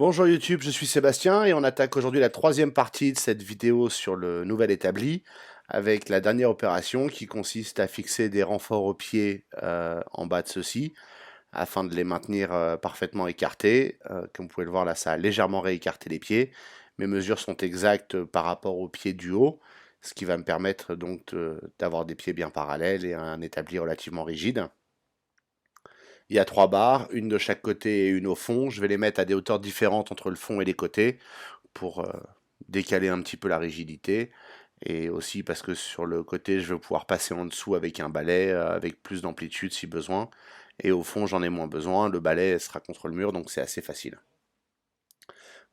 Bonjour YouTube, je suis Sébastien et on attaque aujourd'hui la troisième partie de cette vidéo sur le nouvel établi avec la dernière opération qui consiste à fixer des renforts au pied en bas de ceux-ci afin de les maintenir parfaitement écartés. Comme vous pouvez le voir là, ça a légèrement réécarté les pieds. Mes mesures sont exactes par rapport au pied du haut, ce qui va me permettre donc d'avoir des pieds bien parallèles et un établi relativement rigide. Il y a trois barres, une de chaque côté et une au fond. Je vais les mettre à des hauteurs différentes entre le fond et les côtés pour décaler un petit peu la rigidité. Et aussi parce que sur le côté, je vais pouvoir passer en dessous avec un balai, avec plus d'amplitude si besoin. Et au fond, j'en ai moins besoin. Le balai sera contre le mur, donc c'est assez facile.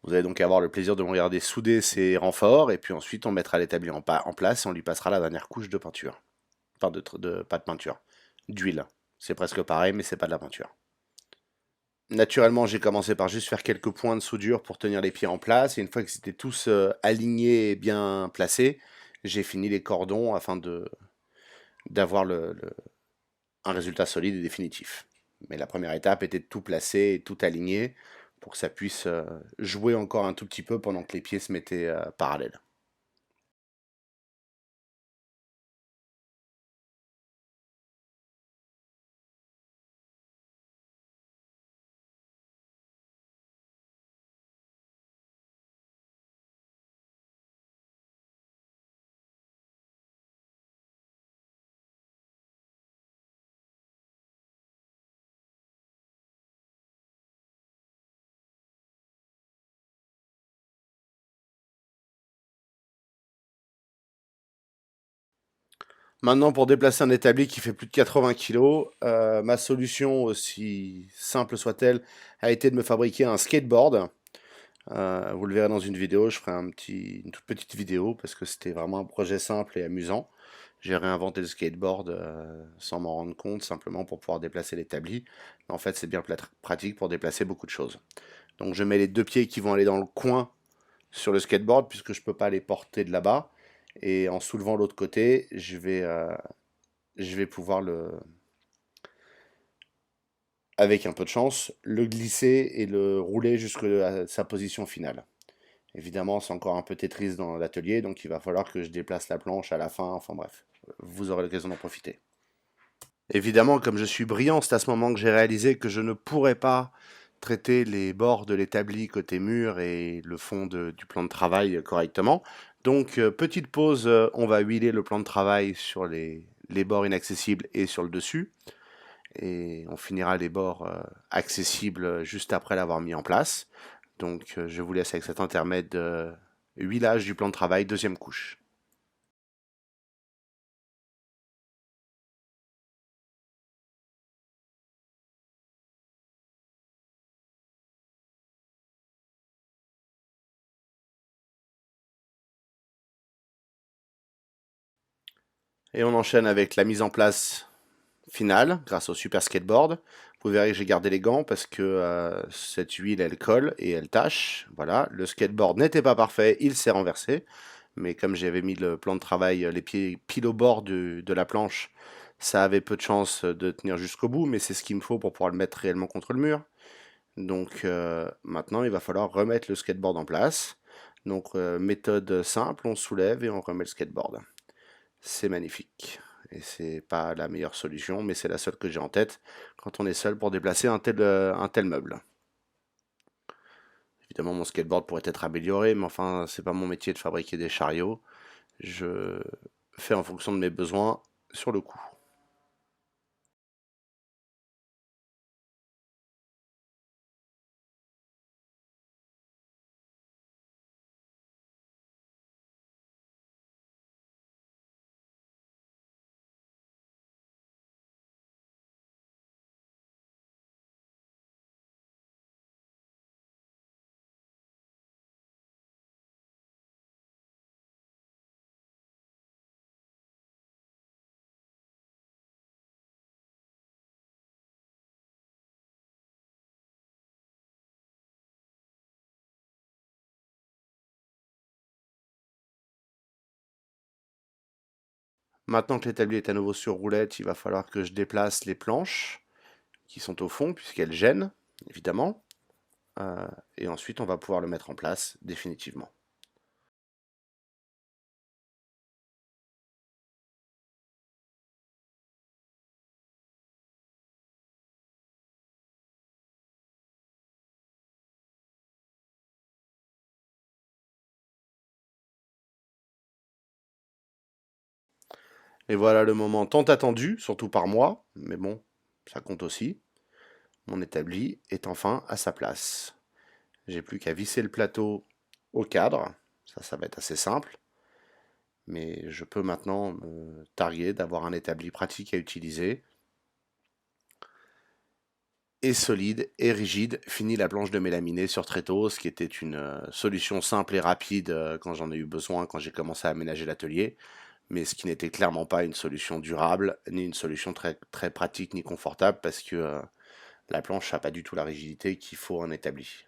Vous allez donc avoir le plaisir de me regarder souder ces renforts. Et puis ensuite, on mettra l'établi en place et on lui passera la dernière couche de peinture. Enfin, pas de peinture, d'huile. C'est presque pareil, mais c'est pas de la peinture. Naturellement, j'ai commencé par juste faire quelques points de soudure pour tenir les pieds en place. Et une fois que c'était tous alignés et bien placés, j'ai fini les cordons afin d'avoir un résultat solide et définitif. Mais la première étape était de tout placer et tout aligner pour que ça puisse jouer encore un tout petit peu pendant que les pieds se mettaient parallèles. Maintenant, pour déplacer un établi qui fait plus de 80 kg, ma solution, aussi simple soit-elle, a été de me fabriquer un skateboard. Vous le verrez dans une vidéo, je ferai une toute petite vidéo parce que c'était vraiment un projet simple et amusant. J'ai réinventé le skateboard sans m'en rendre compte, simplement pour pouvoir déplacer l'établi. Mais en fait, c'est bien pratique pour déplacer beaucoup de choses. Donc je mets les deux pieds qui vont aller dans le coin sur le skateboard puisque je ne peux pas les porter de là-bas. Et en soulevant l'autre côté, je vais pouvoir avec un peu de chance, le glisser et le rouler jusqu'à sa position finale. Évidemment, c'est encore un peu Tetris dans l'atelier, donc il va falloir que je déplace la planche à la fin, enfin bref, vous aurez l'occasion d'en profiter. Évidemment, comme je suis brillant, c'est à ce moment que j'ai réalisé que je ne pourrais pas traiter les bords de l'établi côté mur et le fond du plan de travail correctement. Donc, petite pause, on va huiler le plan de travail sur les bords inaccessibles et sur le dessus. Et on finira les bords accessibles juste après l'avoir mis en place. Donc je vous laisse avec cet intermède de huilage du plan de travail, deuxième couche. Et on enchaîne avec la mise en place finale grâce au super skateboard. Vous verrez que j'ai gardé les gants parce que cette huile elle colle et elle tâche. Voilà, le skateboard n'était pas parfait, il s'est renversé. Mais comme j'avais mis le plan de travail, les pieds pile au bord de la planche, ça avait peu de chance de tenir jusqu'au bout, mais c'est ce qu'il me faut pour pouvoir le mettre réellement contre le mur. Donc maintenant, il va falloir remettre le skateboard en place. Donc méthode simple, on soulève et on remet le skateboard. C'est magnifique. Et c'est pas la meilleure solution, mais c'est la seule que j'ai en tête quand on est seul pour déplacer un tel meuble. Évidemment, mon skateboard pourrait être amélioré, mais enfin, c'est pas mon métier de fabriquer des chariots. Je fais en fonction de mes besoins sur le coup. Maintenant que l'établi est à nouveau sur roulette, il va falloir que je déplace les planches qui sont au fond, puisqu'elles gênent, évidemment. et ensuite on va pouvoir le mettre en place définitivement. Et voilà le moment tant attendu, surtout par moi, mais bon, ça compte aussi. Mon établi est enfin à sa place. J'ai plus qu'à visser le plateau au cadre, ça va être assez simple, mais je peux maintenant me targuer d'avoir un établi pratique à utiliser, et solide et rigide. Fini la planche de mélaminé sur tréteau, ce qui était une solution simple et rapide quand j'en ai eu besoin, quand j'ai commencé à aménager l'atelier, mais ce qui n'était clairement pas une solution durable, ni une solution très, très pratique ni confortable, parce que la planche n'a pas du tout la rigidité qu'il faut en établi.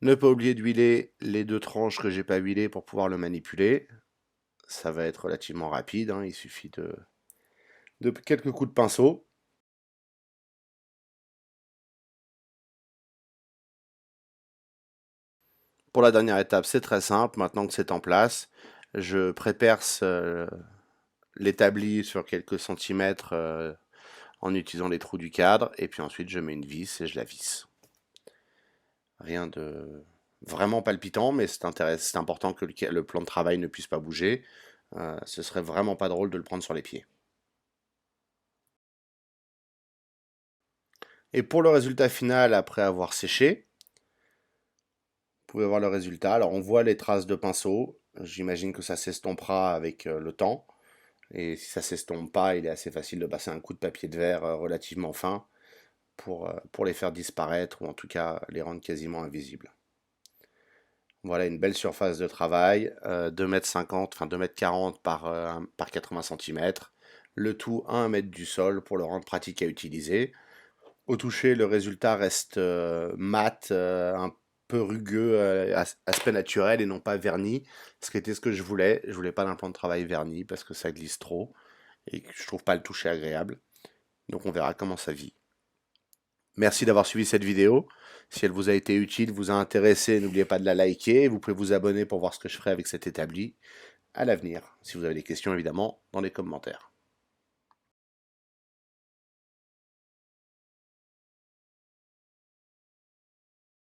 Ne pas oublier d'huiler les deux tranches que j'ai pas huilées pour pouvoir le manipuler. Ça va être relativement rapide, hein, il suffit de quelques coups de pinceau. Pour la dernière étape, c'est très simple. Maintenant que c'est en place, je préperce l'établi sur quelques centimètres en utilisant les trous du cadre, et puis ensuite je mets une vis et je la visse. Rien de vraiment palpitant, mais c'est important que le plan de travail ne puisse pas bouger. Ce serait vraiment pas drôle de le prendre sur les pieds. Et pour le résultat final, après avoir séché, vous pouvez voir le résultat. Alors on voit les traces de pinceau. J'imagine que ça s'estompera avec le temps. Et si ça s'estompe pas, il est assez facile de passer un coup de papier de verre relativement fin pour les faire disparaître ou en tout cas les rendre quasiment invisibles. Voilà une belle surface de travail, 2,50 m, enfin 2,40 m par 80 cm, le tout à 1 mètre du sol pour le rendre pratique à utiliser. Au toucher, le résultat reste mat, un peu rugueux, aspect naturel et non pas verni, ce qui était ce que je voulais. Je voulais pas d'un plan de travail verni parce que ça glisse trop et que je trouve pas le toucher agréable. Donc on verra comment ça vit. Merci d'avoir suivi cette vidéo. Si elle vous a été utile, vous a intéressé, n'oubliez pas de la liker. Vous pouvez vous abonner pour voir ce que je ferai avec cet établi à l'avenir. Si vous avez des questions, évidemment, dans les commentaires.